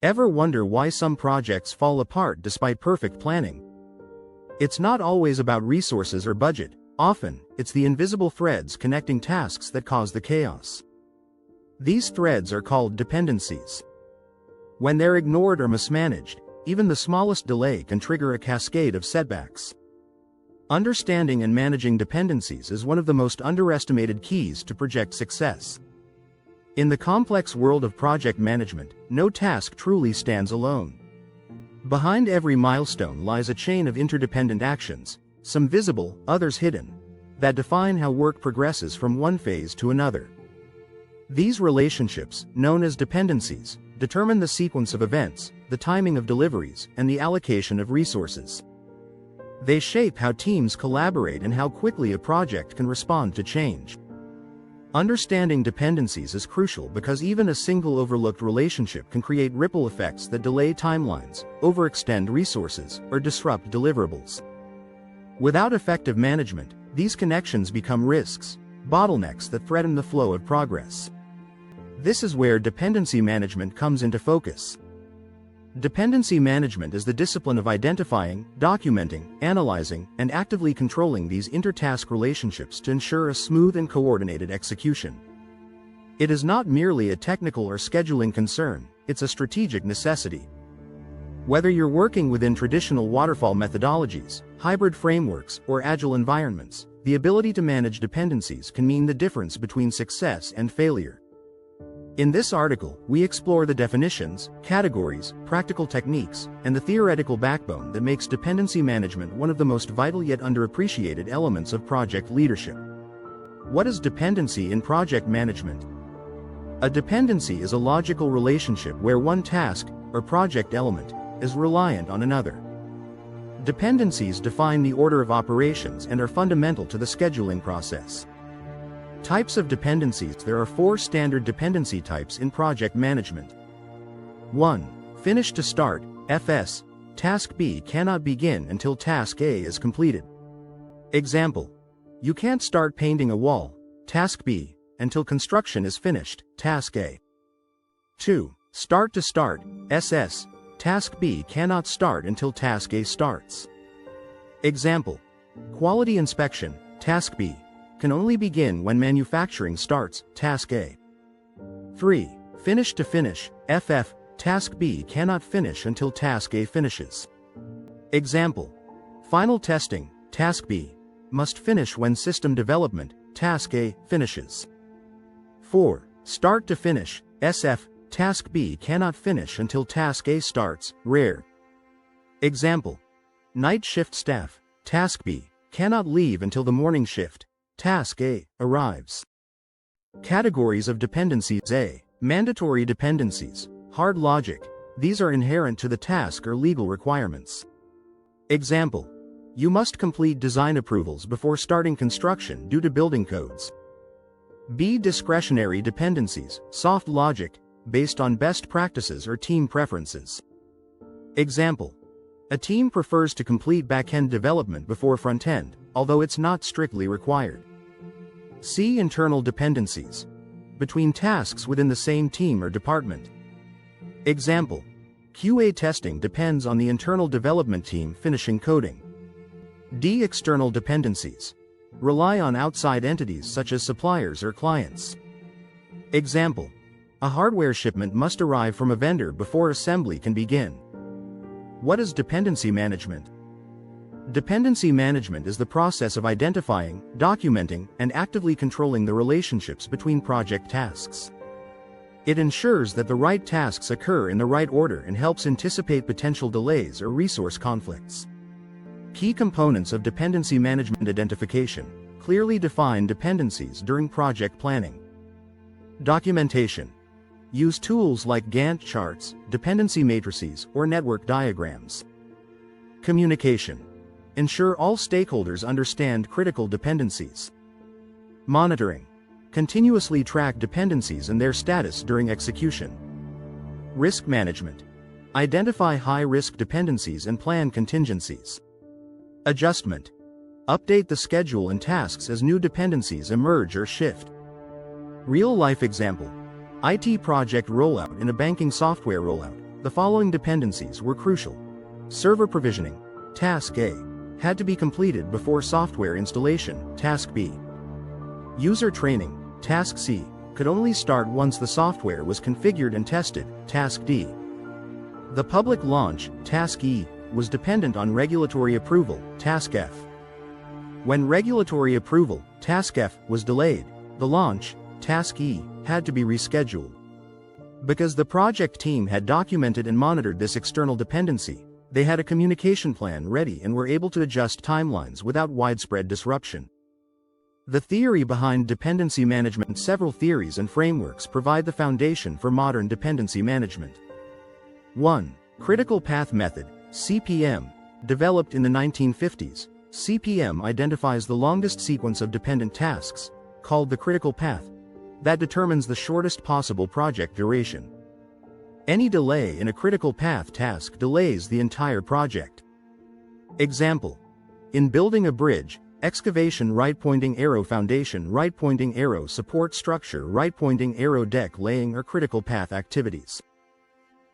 Ever wonder why some projects fall apart despite perfect planning? It's not always about resources or budget. Often, it's the invisible threads connecting tasks that cause the chaos. These threads are called dependencies. When they're ignored or mismanaged, even the smallest delay can trigger a cascade of setbacks. Understanding and managing dependencies is one of the most underestimated keys to project success. In the complex world of project management, no task truly stands alone. Behind every milestone lies a chain of interdependent actions, some visible, others hidden, that define how work progresses from one phase to another. These relationships, known as dependencies, determine the sequence of events, the timing of deliveries, and the allocation of resources. They shape how teams collaborate and how quickly a project can respond to change. Understanding dependencies is crucial because even a single overlooked relationship can create ripple effects that delay timelines, overextend resources, or disrupt deliverables. Without effective management, these connections become risks, bottlenecks that threaten the flow of progress. This is where dependency management comes into focus. Dependency management is the discipline of identifying, documenting, analyzing, and actively controlling these intertask relationships to ensure a smooth and coordinated execution. It is not merely a technical or scheduling concern, it's a strategic necessity. Whether you're working within traditional waterfall methodologies, hybrid frameworks, or agile environments, the ability to manage dependencies can mean the difference between success and failure. In this article, we explore the definitions, categories, practical techniques, and the theoretical backbone that makes dependency management one of the most vital yet underappreciated elements of project leadership. What is dependency in project management? A dependency is a logical relationship where one task, or project element, is reliant on another. Dependencies define the order of operations and are fundamental to the scheduling process. Types of dependencies. There are 4 standard dependency types in project management. 1. Finish to start, FS. Task B cannot begin until task A is completed. Example. You can't start painting a wall, task B, until construction is finished, task A. 2. Start to start, SS. Task B cannot start until task A starts. Example. Quality inspection, task B, can only begin when manufacturing starts, task A. 3. Finish to finish, FF. Task B cannot finish until task A finishes. Example. Final testing, task B, must finish when system development, task A, finishes. 4. Start to finish, SF. Task B cannot finish until task A starts, rare. Example. Night shift staff, task B, cannot leave until the morning shift, task A, arrives. Categories of dependencies. A. Mandatory dependencies, hard logic. These are inherent to the task or legal requirements. Example. You must complete design approvals before starting construction due to building codes. B. Discretionary dependencies, soft logic, based on best practices or team preferences. Example. A team prefers to complete back-end development before front-end, although it's not strictly required. C. Internal dependencies, between tasks within the same team or department. Example. QA testing depends on the internal development team finishing coding. D. External dependencies, rely on outside entities such as suppliers or clients. Example. A hardware shipment must arrive from a vendor before assembly can begin. What is dependency management? Dependency management is the process of identifying, documenting, and actively controlling the relationships between project tasks. It ensures that the right tasks occur in the right order and helps anticipate potential delays or resource conflicts. Key components of dependency management: identification, clearly define dependencies during project planning. Documentation. Use tools like Gantt charts, dependency matrices, or network diagrams. Communication. Ensure all stakeholders understand critical dependencies. Monitoring. Continuously track dependencies and their status during execution. Risk management. Identify high-risk dependencies and plan contingencies. Adjustment. Update the schedule and tasks as new dependencies emerge or shift. Real-life example. IT project rollout in a banking software rollout. The following dependencies were crucial. Server provisioning, task A, had to be completed before software installation, task B. User training, task C, could only start once the software was configured and tested, task D. The public launch, task E, was dependent on regulatory approval, task F. When regulatory approval, task F, was delayed, the launch, task E, had to be rescheduled. Because the project team had documented and monitored this external dependency, they had a communication plan ready and were able to adjust timelines without widespread disruption. The theory behind dependency management. Several theories and frameworks provide the foundation for modern dependency management. 1. Critical Path Method, CPM, developed in the 1950s. CPM identifies the longest sequence of dependent tasks, called the critical path, that determines the shortest possible project duration. Any delay in a critical path task delays the entire project. Example: in building a bridge, excavation right-pointing arrow, foundation right-pointing arrow, support structure right-pointing arrow, deck laying are critical path activities.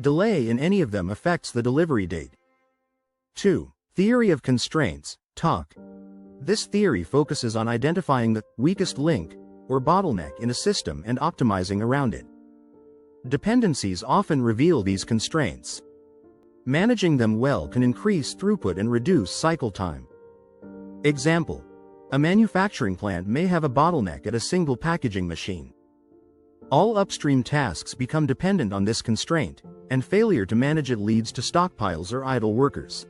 Delay in any of them affects the delivery date. 2. Theory of constraints, TOC. This theory focuses on identifying the weakest link or bottleneck in a system and optimizing around it. Dependencies often reveal these constraints. Managing them well can increase throughput and reduce cycle time. Example: a manufacturing plant may have a bottleneck at a single packaging machine. All upstream tasks become dependent on this constraint, and failure to manage it leads to stockpiles or idle workers.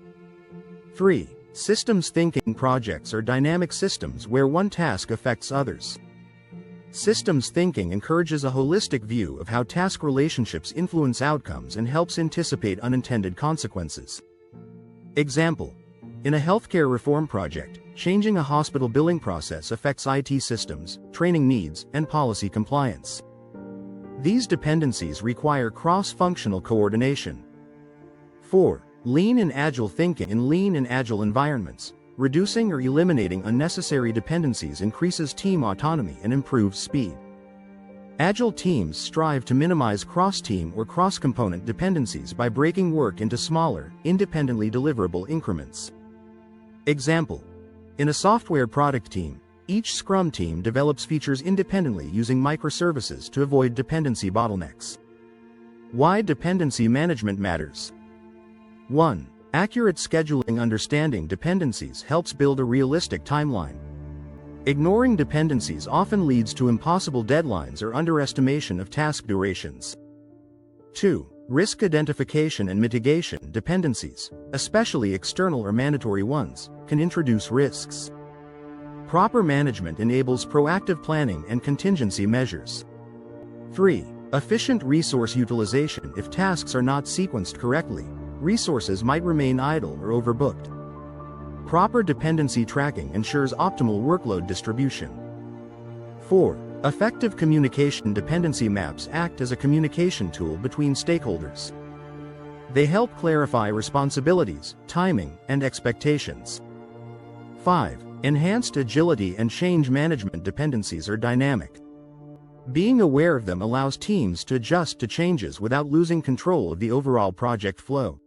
3. Systems thinking. Projects are dynamic systems where one task affects others. Systems thinking encourages a holistic view of how task relationships influence outcomes and helps anticipate unintended consequences. Example: in a healthcare reform project, changing a hospital billing process affects IT systems, training needs, and policy compliance. These dependencies require cross-functional coordination. 4. Lean and Agile thinking. In lean and agile environments, reducing or eliminating unnecessary dependencies increases team autonomy and improves speed. Agile teams strive to minimize cross-team or cross-component dependencies by breaking work into smaller, independently deliverable increments. Example: in a software product team, each Scrum team develops features independently using microservices to avoid dependency bottlenecks. Why dependency management matters. 1. Accurate scheduling. Understanding dependencies helps build a realistic timeline. Ignoring dependencies often leads to impossible deadlines or underestimation of task durations. 2. Risk identification and mitigation. Dependencies, especially external or mandatory ones, can introduce risks. Proper management enables proactive planning and contingency measures. 3. Efficient resource utilization. If tasks are not sequenced correctly, resources might remain idle or overbooked. Proper dependency tracking ensures optimal workload distribution. 4. Effective communication. Dependency maps act as a communication tool between stakeholders. They help clarify responsibilities, timing, and expectations. 5. Enhanced agility and change management. Dependencies are dynamic. Being aware of them allows teams to adjust to changes without losing control of the overall project flow.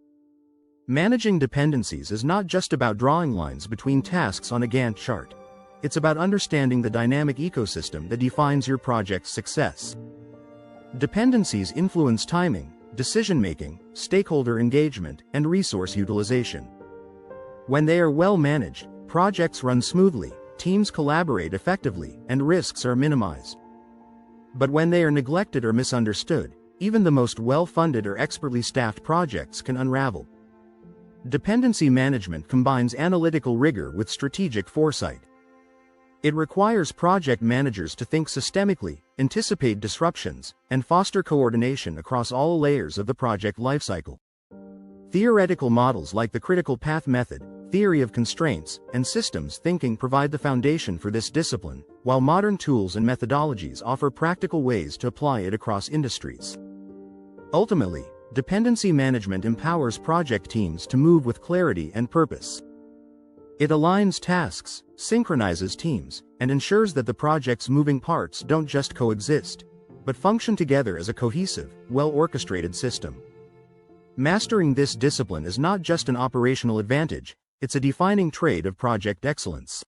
Managing dependencies is not just about drawing lines between tasks on a Gantt chart. It's about understanding the dynamic ecosystem that defines your project's success. Dependencies influence timing, decision-making, stakeholder engagement, and resource utilization. When they are well managed, projects run smoothly, teams collaborate effectively, and risks are minimized. But when they are neglected or misunderstood, even the most well-funded or expertly staffed projects can unravel. Dependency management combines analytical rigor with strategic foresight. It requires project managers to think systemically, anticipate disruptions, and foster coordination across all layers of the project lifecycle. Theoretical models like the critical path method, theory of constraints, and systems thinking provide the foundation for this discipline, while modern tools and methodologies offer practical ways to apply it across industries. Ultimately, dependency management empowers project teams to move with clarity and purpose. It aligns tasks, synchronizes teams, and ensures that the project's moving parts don't just coexist, but function together as a cohesive, well-orchestrated system. Mastering this discipline is not just an operational advantage, it's a defining trait of project excellence.